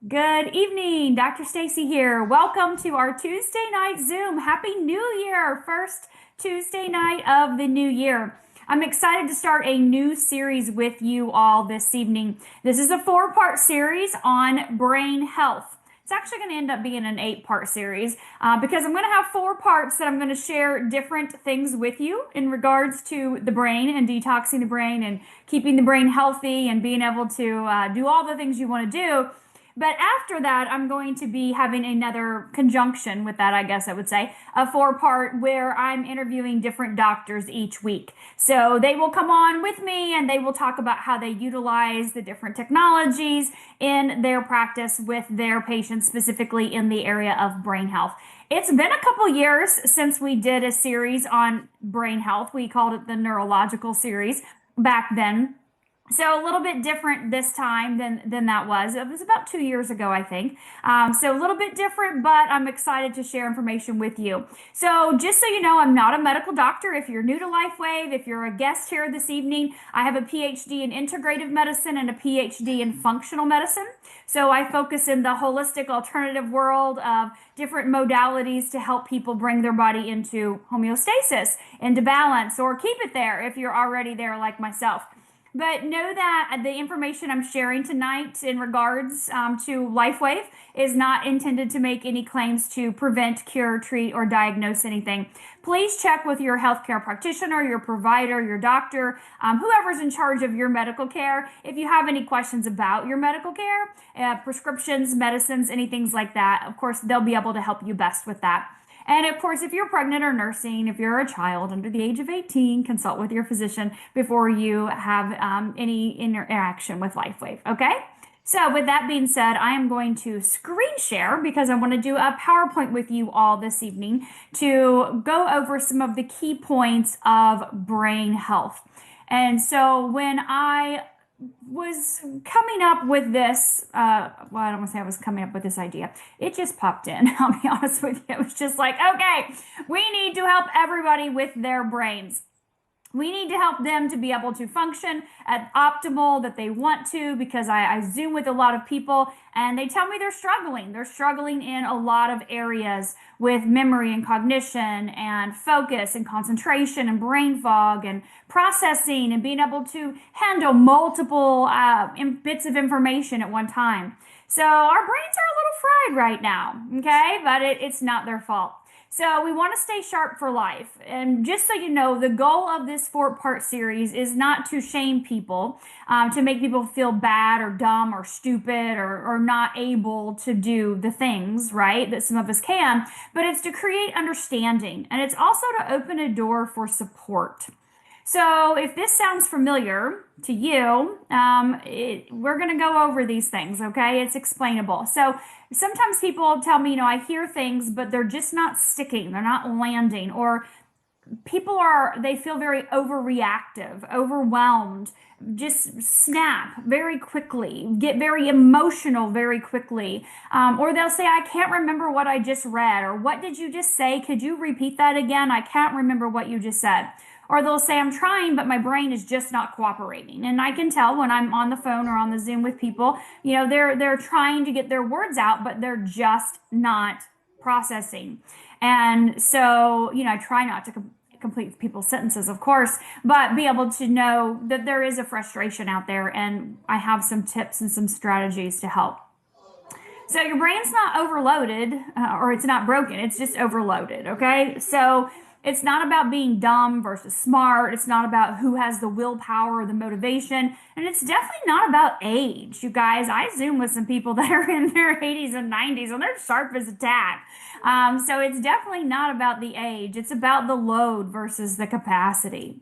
Good evening, Dr. Staci here. Welcome to our Tuesday night Zoom. Happy New Year! First Tuesday night of the new year. I'm excited to start a new series with you all this evening. This is a four-part series on brain health. It's actually going to end up being an eight-part series because I'm going to have four parts that I'm going to share different things with you in regards to the brain and detoxing the brain and keeping the brain healthy and being able to do all the things you want to do. But after that, I'm going to be having another conjunction with that, I guess I would say, a four-part where I'm interviewing different doctors each week. So they will come on with me and they will talk about how they utilize the different technologies in their practice with their patients, specifically in the area of brain health. It's been a couple years since we did a series on brain health. We called it the neurological series back then. So a little bit different this time than that was. It was about 2 years ago, I think. So a little bit different, but I'm excited to share information with you. So just so you know, I'm not a medical doctor. If you're new to LifeWave, if you're a guest here this evening, I have a PhD in integrative medicine and a PhD in functional medicine. So I focus in the holistic alternative world of different modalities to help people bring their body into homeostasis, into balance, or keep it there if you're already there like myself. But know that the information I'm sharing tonight in regards to LifeWave is not intended to make any claims to prevent, cure, treat, or diagnose anything. Please check with your healthcare practitioner, your provider, your doctor, whoever's in charge of your medical care. If you have any questions about your medical care, prescriptions, medicines, anything like that, of course, they'll be able to help you best with that. And of course, if you're pregnant or nursing, if you're a child under the age of 18, consult with your physician before you have any interaction with LifeWave, okay? So with that being said, I am going to screen share because I want to do a PowerPoint with you all this evening to go over some of the key points of brain health. And so when I was coming up with this, I don't want to say I was coming up with this idea. It just popped in. I'll be honest with you. It was just like, okay, we need to help everybody with their brains. We need to help them to be able to function at optimal that they want to, because I Zoom with a lot of people and they tell me they're struggling. They're struggling in a lot of areas with memory and cognition and focus and concentration and brain fog and processing and being able to handle multiple bits of information at one time. So our brains are a little fried right now, okay? But it's not their fault. So we want to stay sharp for life. And just so you know, the goal of this four-part series is not to shame people, to make people feel bad or dumb or stupid or not able to do the things, right, that some of us can, but it's to create understanding. And it's also to open a door for support. So if this sounds familiar to you, we're going to go over these things, okay? It's explainable. So sometimes people tell me, I hear things, but they're just not sticking. They're not landing. Or they feel very overreactive, overwhelmed, just snap very quickly, get very emotional very quickly. Or they'll say, I can't remember what I just read. Or what did you just say? Could you repeat that again? I can't remember what you just said. Or they'll say, I'm trying, but my brain is just not cooperating. And I can tell when I'm on the phone or on the Zoom with people, they're trying to get their words out, but they're just not processing. And so, I try not to complete people's sentences, of course, but be able to know that there is a frustration out there. And I have some tips and some strategies to help. So your brain's not overloaded or it's not broken. It's just overloaded, okay? So it's not about being dumb versus smart. It's not about who has the willpower or the motivation. And it's definitely not about age. You guys, I Zoom with some people that are in their 80s and 90s and they're sharp as a tack. So it's definitely not about the age. It's about the load versus the capacity.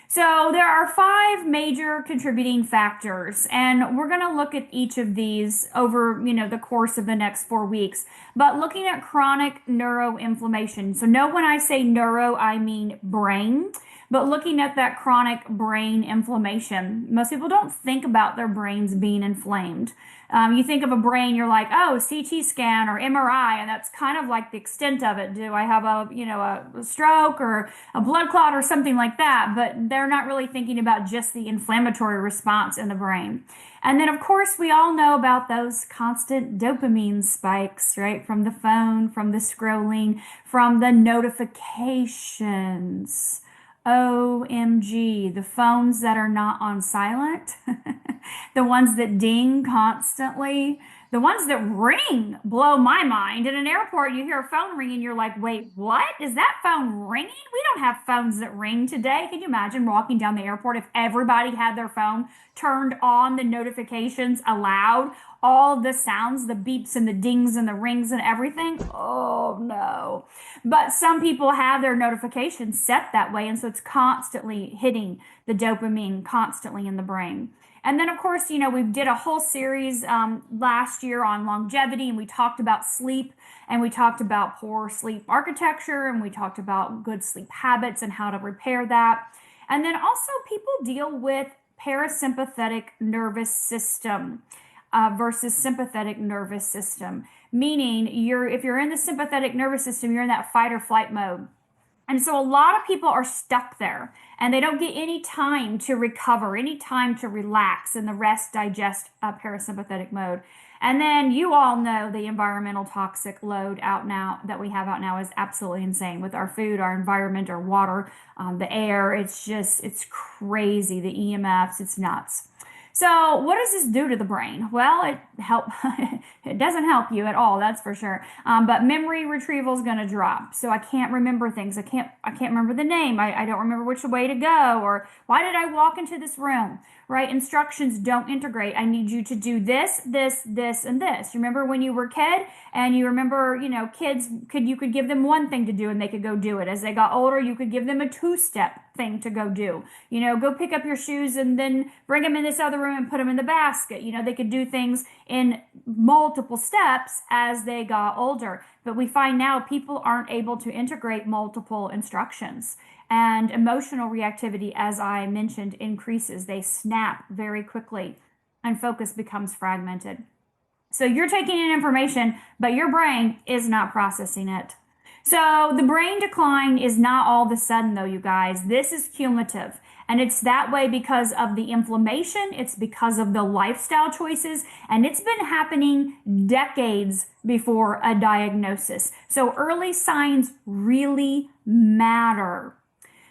So there are 5 major contributing factors, and we're going to look at each of these over, the course of the next 4 weeks. But looking at chronic neuroinflammation. So know when I say neuro, I mean brain. But looking at that chronic brain inflammation, most people don't think about their brains being inflamed. You think of a brain, you're like, oh, CT scan or MRI, and that's kind of like the extent of it. Do I have a stroke or a blood clot or something like that? But they're not really thinking about just the inflammatory response in the brain. And then, of course, we all know about those constant dopamine spikes, right? From the phone, from the scrolling, from the notifications. OMG, the phones that are not on silent, the ones that ding constantly, the ones that ring blow my mind. In an airport, you hear a phone ringing, you're like, wait, what? Is that phone ringing? We don't have phones that ring today. Can you imagine walking down the airport if everybody had their phone turned on, the notifications allowed, all the sounds, the beeps and the dings and the rings and everything? Oh no. But some people have their notifications set that way, and so it's constantly hitting the dopamine constantly in the brain. And then, of course, we did a whole series last year on longevity, and we talked about sleep, and we talked about poor sleep architecture, and we talked about good sleep habits and how to repair that. And then also people deal with parasympathetic nervous system versus sympathetic nervous system, meaning if you're in the sympathetic nervous system, you're in that fight or flight mode. And so a lot of people are stuck there, and they don't get any time to recover, any time to relax in the rest, digest, parasympathetic mode. And then you all know the environmental toxic load out now that we have out now is absolutely insane with our food, our environment, our water, the air. It's crazy. The EMFs, it's nuts. So what does this do to the brain? Well, it doesn't help you at all, that's for sure. But memory retrieval is going to drop. So I can't remember things. I can't remember the name. I don't remember which way to go, or why did I walk into this room, right? Instructions don't integrate. I need you to do this, this, this, and this. You remember when you were a kid, and you remember, kids you could give them one thing to do and they could go do it. As they got older, you could give them a 2-step thing to go do. Go pick up your shoes and then bring them in this other room and put them in the basket. They could do things in multiple steps as they got older. But we find now people aren't able to integrate multiple instructions. And emotional reactivity, as I mentioned, increases. They snap very quickly and focus becomes fragmented. So you're taking in information, but your brain is not processing it. So the brain decline is not all of a sudden, though, you guys. This is cumulative. And it's that way because of the inflammation. It's because of the lifestyle choices. And it's been happening decades before a diagnosis. So early signs really matter.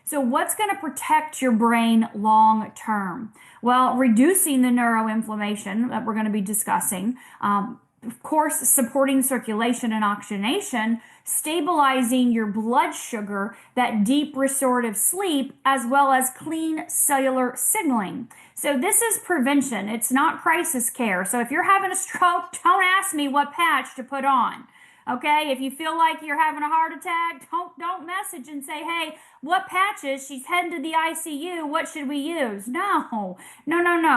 So what's going to protect your brain long term? Well, reducing the neuroinflammation that we're going to be discussing. Of course, supporting circulation and oxygenation, stabilizing your blood sugar, that deep restorative sleep, as well as clean cellular signaling. So this is prevention. It's not crisis care. So if you're having a stroke, don't ask me what patch to put on. Okay, if you feel like you're having a heart attack, don't message and say, hey, what patches? She's heading to the ICU. What should we use? No.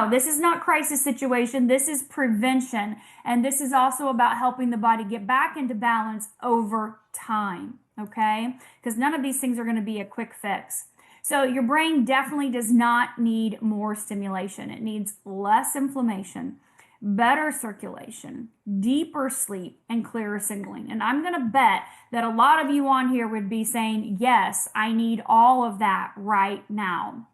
This is not crisis situation. This is prevention. And this is also about helping the body get back into balance over time. Okay, because none of these things are going to be a quick fix. So your brain definitely does not need more stimulation. It needs less inflammation, better circulation, deeper sleep, and clearer signaling. And I'm going to bet that a lot of you on here would be saying, yes, I need all of that right now.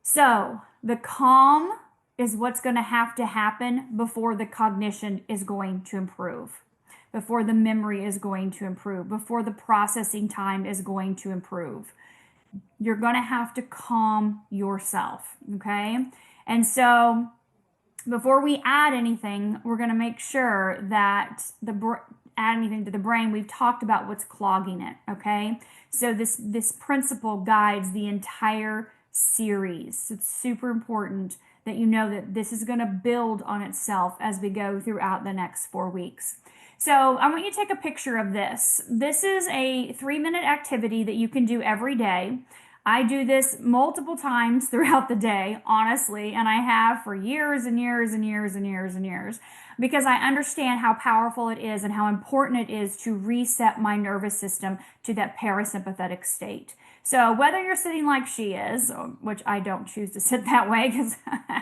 So the calm is what's going to have to happen before the cognition is going to improve, before the memory is going to improve, before the processing time is going to improve. You're going to have to calm yourself, okay? And so before we add anything, we're going to make sure that add anything to the brain, we've talked about what's clogging it, okay? So this principle guides the entire series. It's super important that you know that this is going to build on itself as we go throughout the next 4 weeks. So I want you to take a picture of this. This is a 3-minute activity that you can do every day. I do this multiple times throughout the day, honestly, and I have for years and years and years and years and years, because I understand how powerful it is and how important it is to reset my nervous system to that parasympathetic state. So whether you're sitting like she is, which I don't choose to sit that way because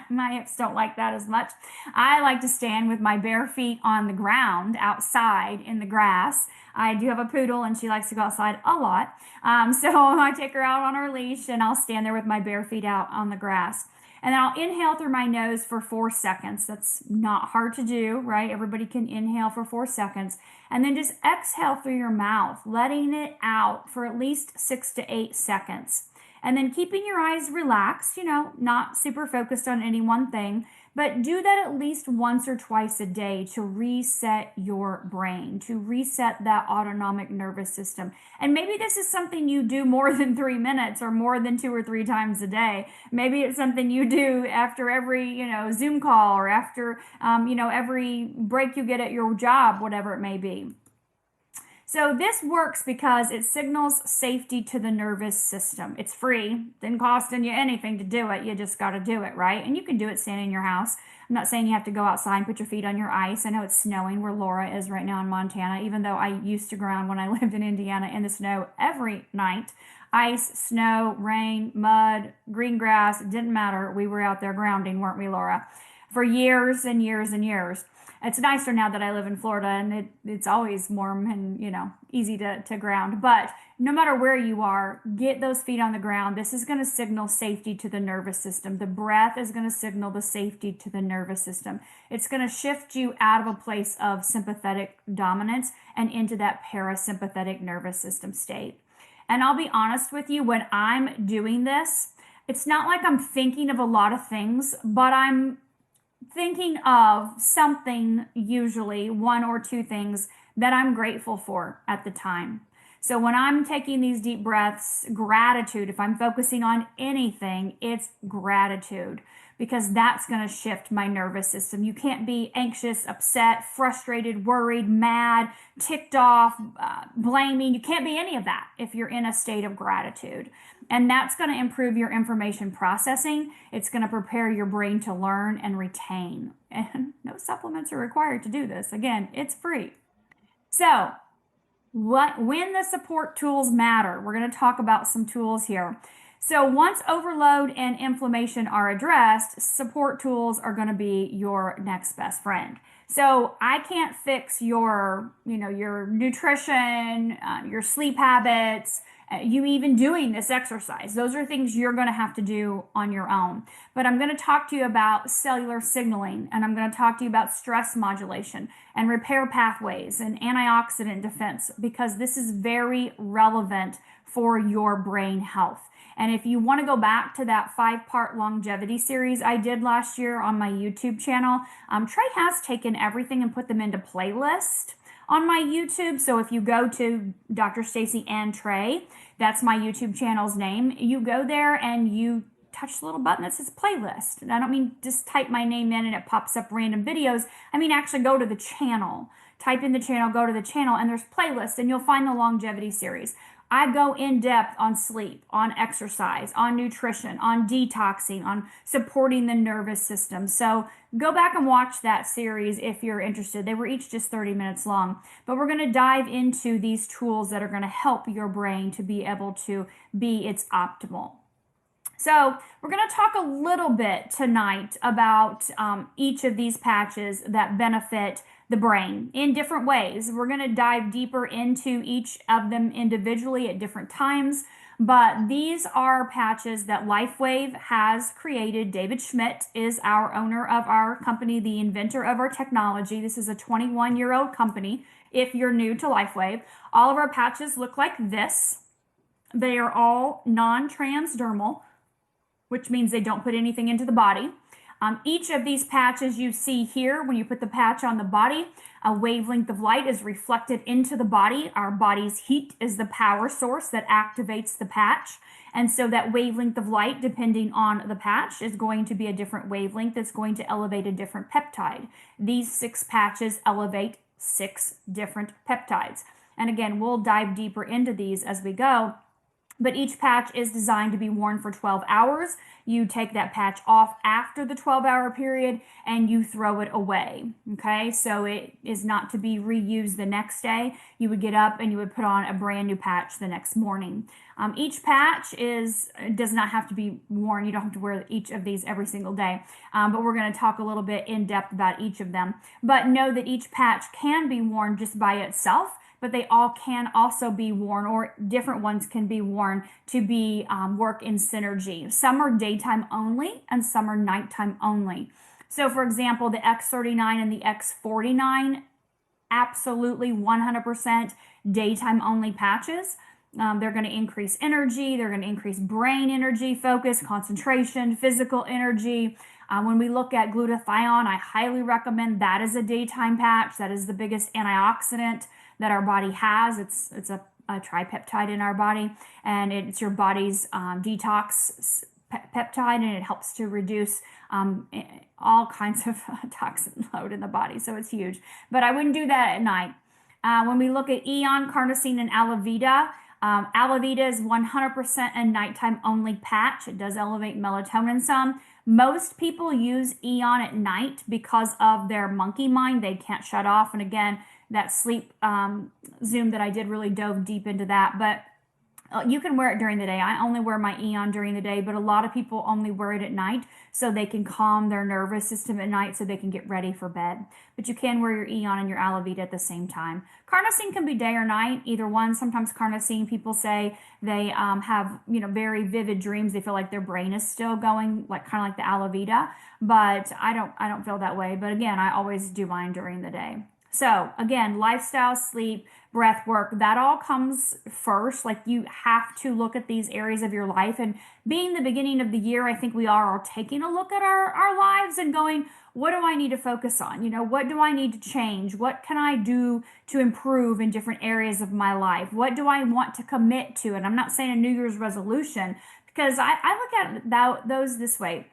my hips don't like that as much, I like to stand with my bare feet on the ground outside in the grass. I do have a poodle and she likes to go outside a lot. So I take her out on her leash and I'll stand there with my bare feet out on the grass. And then I'll inhale through my nose for 4 seconds. That's not hard to do, right? Everybody can inhale for 4 seconds. And then just exhale through your mouth, letting it out for at least 6 to 8 seconds. And then keeping your eyes relaxed, not super focused on any one thing, but do that at least once or twice a day to reset your brain, to reset that autonomic nervous system. And maybe this is something you do more than 3 minutes or more than 2 or 3 times a day. Maybe it's something you do after every, Zoom call or after, every break you get at your job, whatever it may be. So this works because it signals safety to the nervous system. It's free. Didn't cost you anything to do it. You just got to do it, right? And you can do it standing in your house. I'm not saying you have to go outside and put your feet on your ice. I know it's snowing where Laura is right now in Montana, even though I used to ground when I lived in Indiana in the snow every night. Ice, snow, rain, mud, green grass, it didn't matter. We were out there grounding, weren't we, Laura? For years and years and years. It's nicer now that I live in Florida and it's always warm and, easy to ground. But no matter where you are, get those feet on the ground. This is going to signal safety to the nervous system. The breath is going to signal the safety to the nervous system. It's going to shift you out of a place of sympathetic dominance and into that parasympathetic nervous system state. And I'll be honest with you, when I'm doing this, it's not like I'm thinking of a lot of things, but I'm thinking of something, usually 1 or 2 things that I'm grateful for at the time. So when I'm taking these deep breaths, gratitude, if I'm focusing on anything, it's gratitude, because that's going to shift my nervous system. You can't be anxious, upset, frustrated, worried, mad, ticked off, blaming. You can't be any of that if you're in a state of gratitude. And that's going to improve your information processing. It's going to prepare your brain to learn and retain. And no supplements are required to do this. Again, it's free. So, when the support tools matter, we're going to talk about some tools here. So once overload and inflammation are addressed, support tools are going to be your next best friend. So I can't fix your nutrition, your sleep habits, you even doing this exercise. Those are things you're going to have to do on your own. But I'm going to talk to you about cellular signaling, and I'm going to talk to you about stress modulation and repair pathways and antioxidant defense, because this is very relevant for your brain health. And if you want to go back to that 5-part longevity series I did last year on my YouTube channel, Trey has taken everything and put them into playlist on my YouTube. So if you go to Dr. Staci and Trey, that's my YouTube channel's name. You go there and you touch the little button that says playlist. And I don't mean just type my name in and it pops up random videos. I mean actually go to the channel. Type in the channel, go to the channel, and there's playlists, and you'll find the longevity series. I go in depth on sleep, on exercise, on nutrition, on detoxing, on supporting the nervous system. So go back and watch that series if you're interested. They were each just 30 minutes long. But we're going to dive into these tools that are going to help your brain to be able to be its optimal. So we're going to talk a little bit tonight about each of these patches that benefit the brain in different ways. We're going to dive deeper into each of them individually at different times, but these are patches that LifeWave has created. David Schmidt is our owner of our company, the inventor of our technology. This is a 21-year-old company. If you're new to LifeWave, all of our patches look like this. They are all non-transdermal, which means they don't put anything into the body. Each of these patches you see here, when you put the patch on the body, a wavelength of light is reflected into the body. Our body's heat is the power source that activates the patch. And so that wavelength of light, depending on the patch, is going to be a different wavelength that's going to elevate a different peptide. These 6 patches elevate 6 different peptides. And again, we'll dive deeper into these as we go. but each patch is designed to be worn for 12 hours. You take that patch off after the 12-hour period and you throw it away, okay? So it is not to be reused the next day. You would get up and you would put on a brand new patch the next morning. Each patch does not have to be worn. You don't have to wear each of these every single day, but we're going to talk a little bit in depth about each of them. But know that each patch can be worn just by itself, but they all can also be worn, or different ones can be worn to be work in synergy. Some are daytime only and some are nighttime only. So for example, the X39 and the X49, absolutely 100% daytime only patches. They're going to increase energy, they're going to increase brain energy, focus, concentration, physical energy. When we look at glutathione, I highly recommend that as a daytime patch. That is the biggest antioxidant that our body has. It's a tripeptide in our body, and it's your body's detox peptide, and it helps to reduce all kinds of toxin load in the body. So it's huge, but I wouldn't do that at night. When we look at Eon, carnosine, and Alavida, Alavida is 100% a nighttime only patch. It does elevate melatonin some. Most people use Eon at night because of their monkey mind. They can't shut off. And again, that sleep Zoom that I did really dove deep into that. But you can wear it during the day. I only wear my Eon during the day, but a lot of people only wear it at night so they can calm their nervous system at night so they can get ready for bed. But you can wear your Eon and your Alavida at the same time. Carnosine can be day or night, either one. Sometimes carnosine, people say they have very vivid dreams. They feel like their brain is still going, like kind of like the Alavida. But I don't feel that way. But again, I always do mine during the day. So again, lifestyle, sleep, breath work, that all comes first. Like you have to look at these areas of your life. And being the beginning of the year, I think we are all taking a look at our lives and going, what do I need to focus on? What do I need to change? What can I do to improve in different areas of my life? What do I want to commit to? And I'm not saying a New Year's resolution, because I look at those this way.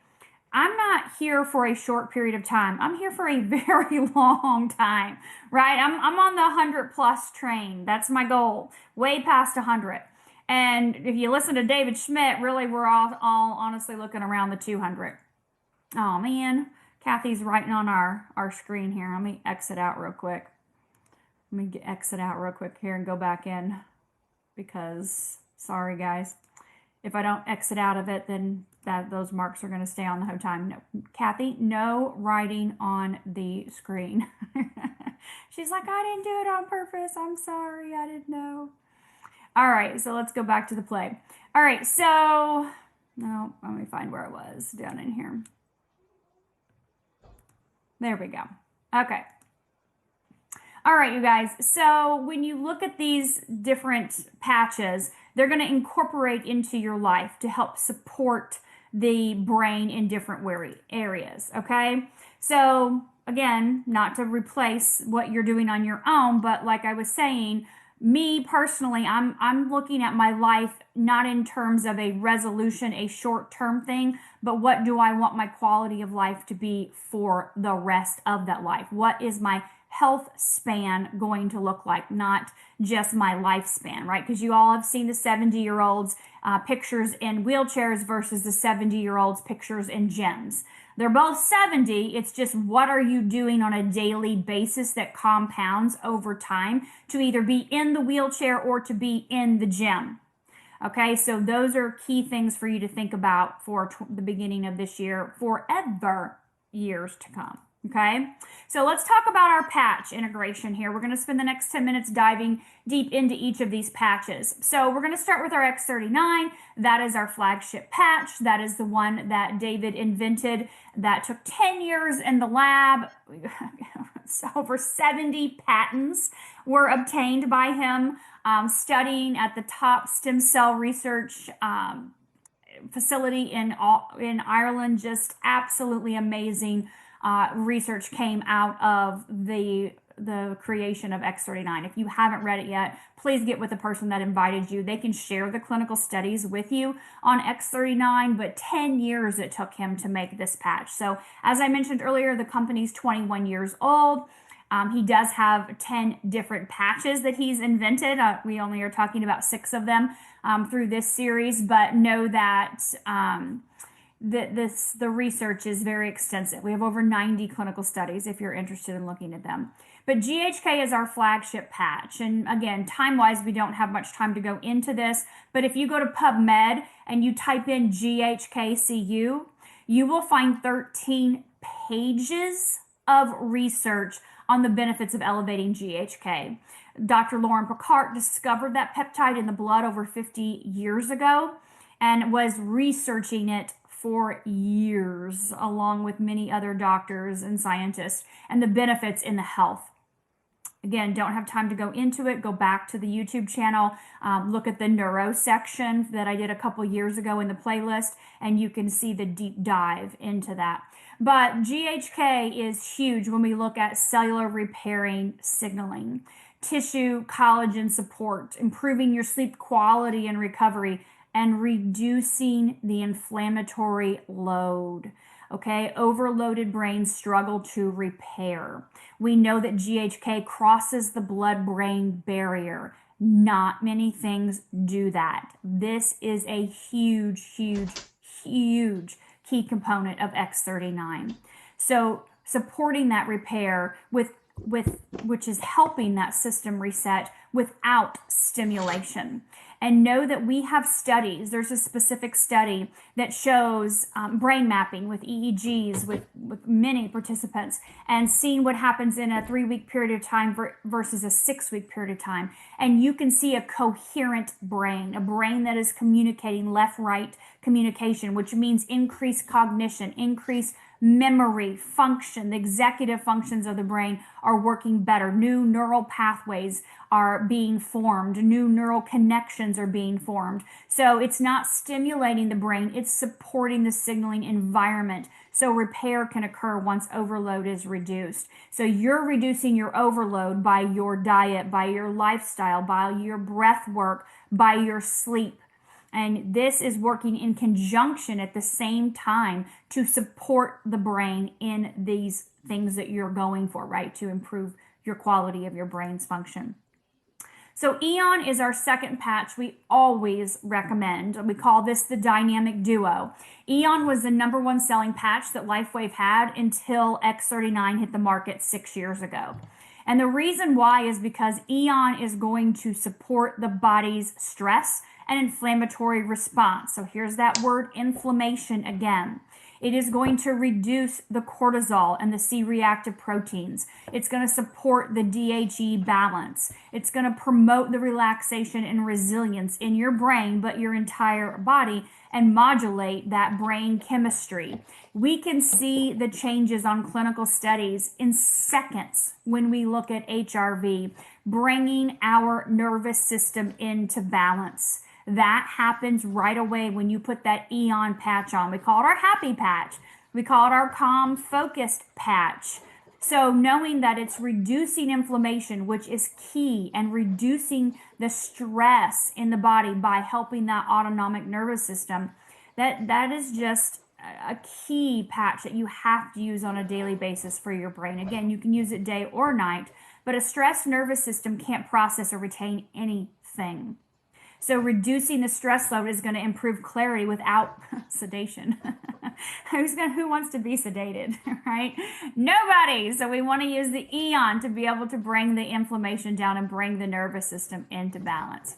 I'm not here for a short period of time. I'm here for a very long time, right? I'm on the 100+ train. That's my goal, way past 100. And if you listen to David Schmidt, really we're all honestly looking around the 200. Oh man, Kathy's writing on our screen here. Let me exit out real quick. Exit out real quick here and go back in, because sorry guys, if I don't exit out of it, then those marks are going to stay on the whole time. No, Kathy, no writing on the screen. She's like, I didn't do it on purpose. I'm sorry. I didn't know. All right. So let's go back to the play. All right. So, no, let me find where it was down in here. There we go. Okay. All right, you guys. So when you look at these different patches, they're going to incorporate into your life to help support the brain in different areas, okay? So again, not to replace what you're doing on your own, but like I was saying, me personally, I'm looking at my life not in terms of a resolution, a short-term thing, but what do I want my quality of life to be for the rest of that life? What is my health span going to look like, not just my lifespan, right? Because you all have seen the 70-year-olds pictures in wheelchairs versus the 70-year-olds pictures in gyms. They're both 70. It's just, what are you doing on a daily basis that compounds over time to either be in the wheelchair or to be in the gym? Okay, so those are key things for you to think about for the beginning of this year, forever years to come. Okay, so let's talk about our patch integration here. We're going to spend the next 10 minutes diving deep into each of these patches. So we're going to start with our X39. That is our flagship patch. That is the one that David invented. That took 10 years in the lab. Over 70 patents were obtained by him, studying at the top stem cell research facility in Ireland. Just absolutely amazing research came out of the creation of X39. If you haven't read it yet, please get with the person that invited you. They can share the clinical studies with you on X39, but 10 years it took him to make this patch. So as I mentioned earlier, the company's 21 years old. He does have 10 different patches that he's invented. We only are talking about 6 of them through this series, but know that the research is very extensive. We have over 90 clinical studies if you're interested in looking at them. But GHK is our flagship patch. And again, time-wise, we don't have much time to go into this. But if you go to PubMed and you type in GHKCU, you will find 13 pages of research on the benefits of elevating GHK. Dr. Lauren Picard discovered that peptide in the blood over 50 years ago and was researching it for years, along with many other doctors and scientists, and the benefits in the health. Again, don't have time to go into it. Go back to the YouTube channel, look at the neuro section that I did a couple years ago in the playlist, and you can see the deep dive into that. But GHK is huge when we look at cellular repairing signaling, tissue collagen support, improving your sleep quality and recovery, and reducing the inflammatory load. Okay, overloaded brains struggle to repair. We know that GHK crosses the blood-brain barrier. Not many things do that. This is a huge, huge, huge key component of X39. So supporting that repair which is helping that system reset without stimulation. And know that we have studies. There's a specific study that shows brain mapping with EEGs with many participants and seeing what happens in a 3-week period of time versus a 6-week period of time. And you can see a coherent brain, a brain that is communicating left-right communication, which means increased cognition, increased memory, function. The executive functions of the brain are working better. New neural pathways are being formed. New neural connections are being formed. So it's not stimulating the brain, it's supporting the signaling environment so repair can occur once overload is reduced. So you're reducing your overload by your diet, by your lifestyle, by your breath work, by your sleep. And this is working in conjunction at the same time to support the brain in these things that you're going for, right? To improve your quality of your brain's function. So Eon is our second patch we always recommend. We call this the dynamic duo. Eon was the #1 selling patch that LifeWave had until X39 hit the market 6 years ago. And the reason why is because Eon is going to support the body's stress and inflammatory response. So here's that word inflammation again. It is going to reduce the cortisol and the C-reactive proteins. It's going to support the DHE balance. It's going to promote the relaxation and resilience in your brain, but your entire body, and modulate that brain chemistry. We can see the changes on clinical studies in seconds when we look at HRV, bringing our nervous system into balance. That happens right away when you put that Eon patch on. We call it our happy patch. We call it our calm focused patch. So knowing that it's reducing inflammation, which is key, and reducing the stress in the body by helping that autonomic nervous system, that is just a key patch that you have to use on a daily basis for your brain. Again, you can use it day or night, but a stressed nervous system can't process or retain anything. So reducing the stress load is going to improve clarity without sedation. Who wants to be sedated, right? Nobody. So we want to use the Eon to be able to bring the inflammation down and bring the nervous system into balance.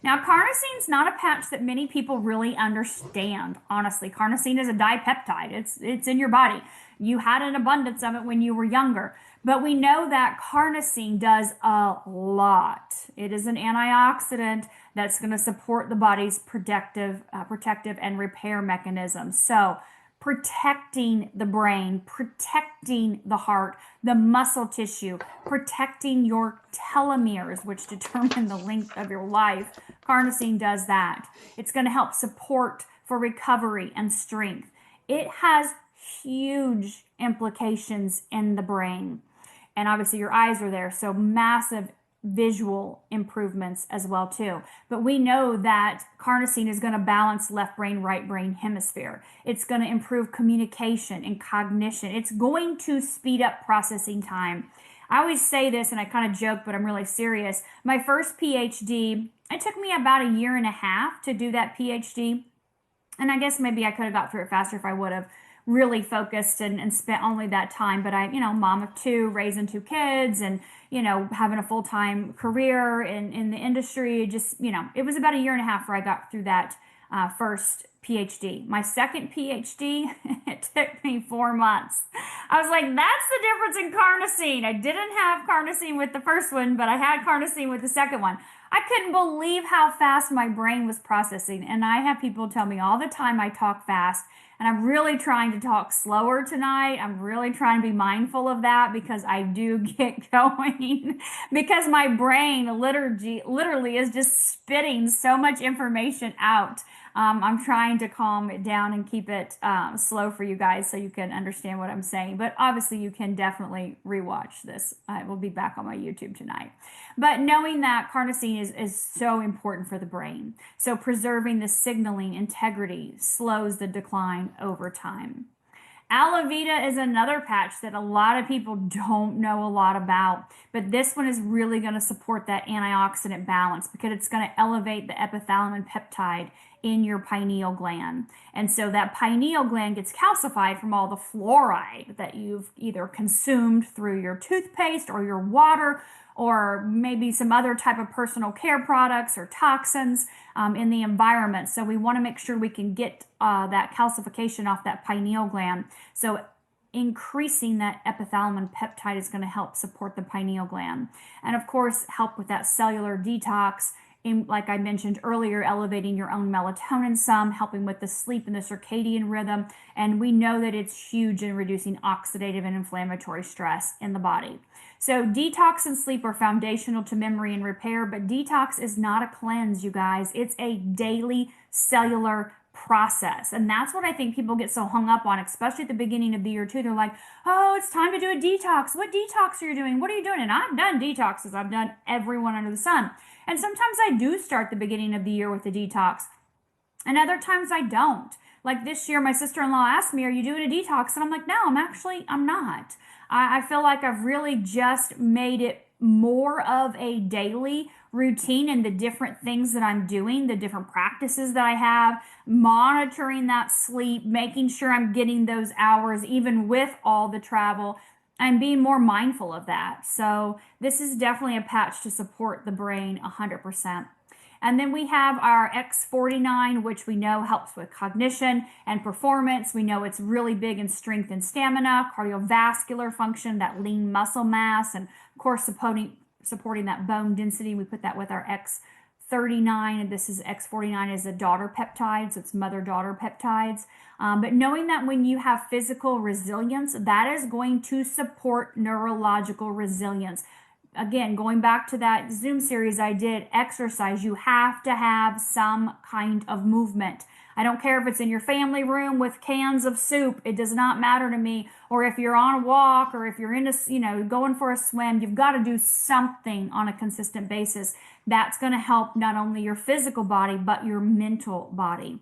Now, carnosine is not a patch that many people really understand, honestly. Carnosine is a dipeptide. It's in your body. You had an abundance of it when you were younger. But we know that carnosine does a lot. It is an antioxidant that's going to support the body's protective and repair mechanisms. So protecting the brain, protecting the heart, the muscle tissue, protecting your telomeres, which determine the length of your life. Carnosine does that. It's going to help support for recovery and strength. It has huge implications in the brain. And obviously your eyes are there, so massive visual improvements as well too. But we know that carnosine is going to balance left brain, right brain hemisphere. It's going to improve communication and cognition. It's going to speed up processing time. I always say this and I kind of joke, but I'm really serious. My first PhD, it took me about 1.5 years to do that PhD. And I guess maybe I could have got through it faster if I would have really focused and spent only that time. But I, mom of 2, raising 2 kids and, having a full-time career in the industry, just, it was about 1.5 years where I got through that first PhD. My second PhD, it took me 4 months. I was like, that's the difference in carnosine. I didn't have carnosine with the first one, but I had carnosine with the second one. I couldn't believe how fast my brain was processing. And I have people tell me all the time I talk fast. And I'm really trying to talk slower tonight. I'm really trying to be mindful of that because I do get going because my brain literally is just spitting so much information out. I'm trying to calm it down and keep it slow for you guys so you can understand what I'm saying. But obviously you can definitely rewatch this. I will be back on my YouTube tonight. But knowing that carnosine is so important for the brain. So preserving the signaling integrity slows the decline over time. Alavita is another patch that a lot of people don't know a lot about, but this one is really going to support that antioxidant balance because it's going to elevate the epithalamin peptide in your pineal gland. And so that pineal gland gets calcified from all the fluoride that you've either consumed through your toothpaste or your water or maybe some other type of personal care products or toxins in the environment. So we want to make sure we can get that calcification off that pineal gland. So increasing that epithalamin peptide is going to help support the pineal gland. And of course, help with that cellular detox. Like I mentioned earlier, elevating your own melatonin some, helping with the sleep and the circadian rhythm. And we know that it's huge in reducing oxidative and inflammatory stress in the body. So detox and sleep are foundational to memory and repair, but detox is not a cleanse, you guys. It's a daily cellular process. And that's what I think people get so hung up on, especially at the beginning of the year too. They're like, oh, it's time to do a detox. What detox are you doing? What are you doing? And I've done detoxes. I've done every one under the sun. And sometimes I do start the beginning of the year with a detox. And other times I don't. Like this year, my sister-in-law asked me, are you doing a detox? And I'm like, no, I'm not. I feel like I've really just made it more of a daily routine and the different things that I'm doing, the different practices that I have, monitoring that sleep, making sure I'm getting those hours, even with all the travel. I'm being more mindful of that. So this is definitely a patch to support the brain 100%. And then we have our X49, which we know helps with cognition and performance. We know it's really big in strength and stamina, cardiovascular function, that lean muscle mass, and of course supporting that bone density. We put that with our X39, and this is X49 is a daughter peptide, so it's mother-daughter peptides. But knowing that when you have physical resilience, that is going to support neurological resilience. Again, going back to that Zoom series I did, exercise, you have to have some kind of movement. I don't care if it's in your family room with cans of soup. It does not matter to me. Or if you're on a walk or if you're going for a swim, you've got to do something on a consistent basis. That's going to help not only your physical body, but your mental body.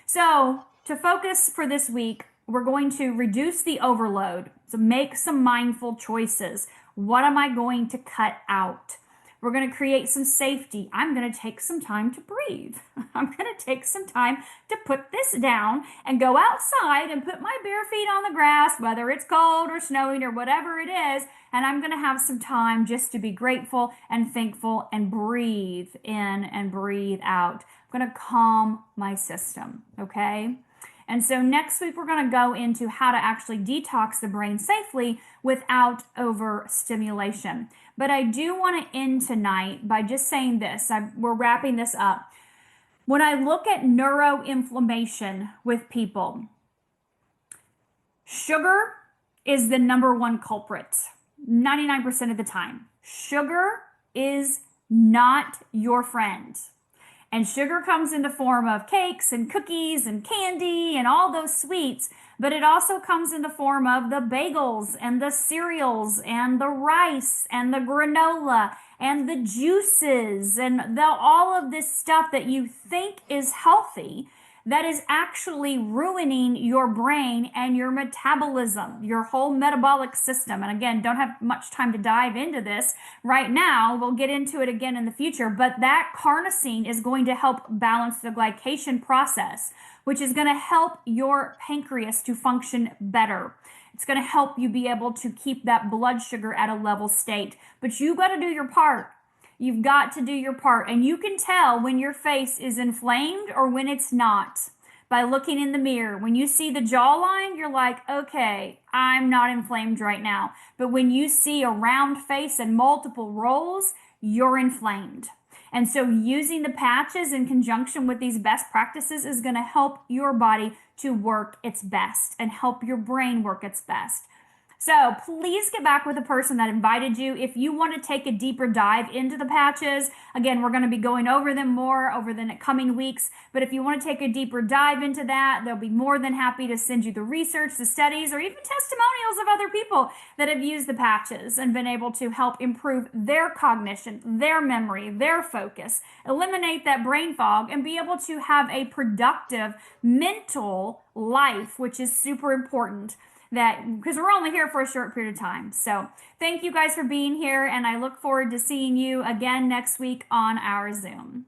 So to focus for this week, we're going to reduce the overload. So make some mindful choices. What am I going to cut out? We're going to create some safety. I'm going to take some time to breathe. I'm going to take some time to put this down and go outside and put my bare feet on the grass, whether it's cold or snowing or whatever it is. And I'm going to have some time just to be grateful and thankful and breathe in and breathe out. I'm going to calm my system, okay? And so next week, we're going to go into how to actually detox the brain safely without overstimulation. But I do want to end tonight by just saying this. We're wrapping this up. When I look at neuroinflammation with people, sugar is the number one culprit, 99% of the time. Sugar is not your friend. And sugar comes in the form of cakes and cookies and candy and all those sweets. but it also comes in the form of the bagels and the cereals and the rice and the granola and the juices and all of this stuff that you think is healthy that is actually ruining your brain and your metabolism, your whole metabolic system. And again, don't have much time to dive into this right now. We'll get into it again in the future, but that carnosine is going to help balance the glycation process, which is going to help your pancreas to function better. It's going to help you be able to keep that blood sugar at a level state. But you've got to do your part. You've got to do your part. And you can tell when your face is inflamed or when it's not by looking in the mirror. When you see the jawline, you're like, okay, I'm not inflamed right now. But when you see a round face and multiple rolls, you're inflamed. And so using the patches in conjunction with these best practices is going to help your body to work its best and help your brain work its best. So please get back with the person that invited you. If you want to take a deeper dive into the patches, again, we're going to be going over them more over the coming weeks. But if you want to take a deeper dive into that, they'll be more than happy to send you the research, the studies, or even testimonials of other people that have used the patches and been able to help improve their cognition, their memory, their focus, eliminate that brain fog, and be able to have a productive mental life, which is super important. Because we're only here for a short period of time. So thank you guys for being here, and I look forward to seeing you again next week on our Zoom.